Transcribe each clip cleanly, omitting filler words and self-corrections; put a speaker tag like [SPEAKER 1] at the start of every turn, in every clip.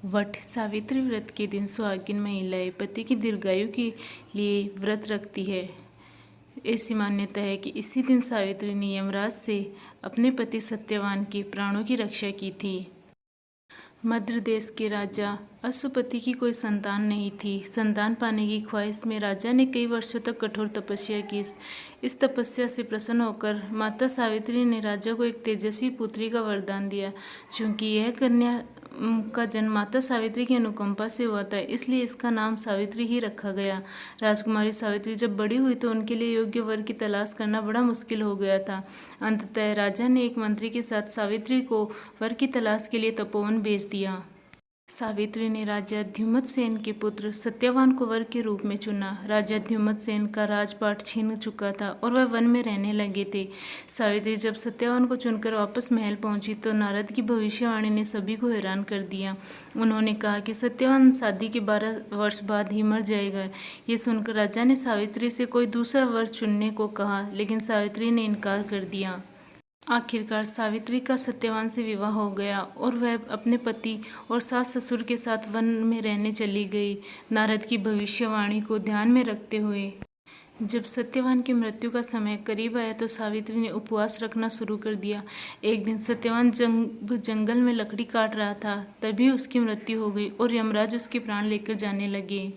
[SPEAKER 1] वट सावित्री व्रत के दिन सुहागिन महिलाएं पति की दीर्घायु के लिए व्रत रखती है। ऐसी मान्यता है कि इसी दिन सावित्री ने यमराज से अपने पति सत्यवान के प्राणों की रक्षा की थी। मद्र देश के राजा अश्वपति की कोई संतान नहीं थी। संतान पाने की ख्वाहिश में राजा ने कई वर्षों तक कठोर तपस्या की। इस तपस्या से प्रसन्न होकर माता सावित्री ने राजा को एक तेजस्वी पुत्री का वरदान दिया। चूंकि यह कन्या का जन्म माता सावित्री की अनुकंपा से हुआ था, इसलिए इसका नाम सावित्री ही रखा गया। राजकुमारी सावित्री जब बड़ी हुई तो उनके लिए योग्य वर की तलाश करना बड़ा मुश्किल हो गया था। अंततः राजा ने एक मंत्री के साथ सावित्री को वर की तलाश के लिए तपोवन भेज दिया। सावित्री ने राजा द्युमत्सेन के पुत्र सत्यवान को वर के रूप में चुना। राजा द्युमत्सेन का राजपाट छीन चुका था और वह वन में रहने लगे थे। सावित्री जब सत्यवान को चुनकर वापस महल पहुंची तो नारद की भविष्यवाणी ने सभी को हैरान कर दिया। उन्होंने कहा कि सत्यवान शादी के 12 वर्ष बाद ही मर जाएगा। ये सुनकर राजा ने सावित्री से कोई दूसरा वर चुनने को कहा, लेकिन सावित्री ने इनकार कर दिया। आखिरकार सावित्री का सत्यवान से विवाह हो गया और वह अपने पति और सास ससुर के साथ वन में रहने चली गई। नारद की भविष्यवाणी को ध्यान में रखते हुए जब सत्यवान की मृत्यु का समय करीब आया तो सावित्री ने उपवास रखना शुरू कर दिया। एक दिन सत्यवान जंगल में लकड़ी काट रहा था, तभी उसकी मृत्यु हो गई और यमराज उसके प्राण लेकर जाने लगे।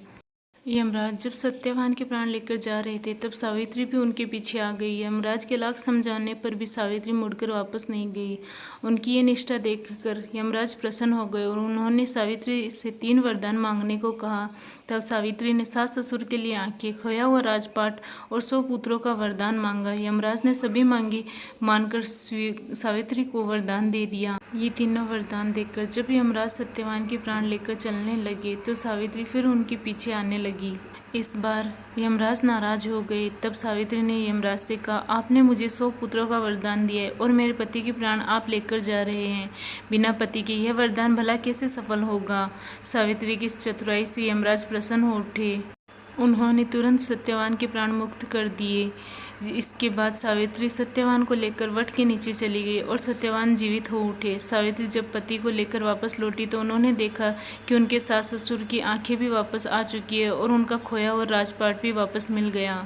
[SPEAKER 1] यमराज जब सत्यवान के प्राण लेकर जा रहे थे तब सावित्री भी उनके पीछे आ गई। यमराज के लाख समझाने पर भी सावित्री मुड़कर वापस नहीं गई। उनकी ये निष्ठा देखकर यमराज प्रसन्न हो गए और उन्होंने सावित्री से 3 वरदान मांगने को कहा। तब सावित्री ने सास ससुर के लिए आंखें, खोया हुआ राजपाट और 100 पुत्रों का वरदान मांगा। यमराज ने सभी मांगी मानकर सावित्री को वरदान दे दिया। ये तीनों वरदान देकर जब यमराज सत्यवान के प्राण लेकर चलने लगे तो सावित्री फिर उनके पीछे आने लगी। इस बार यमराज नाराज हो गए। तब सावित्री ने यमराज से कहा, आपने मुझे 100 पुत्रों का वरदान दिया है और मेरे पति के प्राण आप लेकर जा रहे हैं। बिना पति के यह वरदान भला कैसे सफल होगा। सावित्री की इस चतुराई से यमराज प्रसन्न हो उठे। उन्होंने तुरंत सत्यवान के प्राण मुक्त कर दिए। इसके बाद सावित्री सत्यवान को लेकर वट के नीचे चली गई और सत्यवान जीवित हो उठे। सावित्री जब पति को लेकर वापस लौटी तो उन्होंने देखा कि उनके सास ससुर की आंखें भी वापस आ चुकी है और उनका खोया हुआ राजपाट भी वापस मिल गया।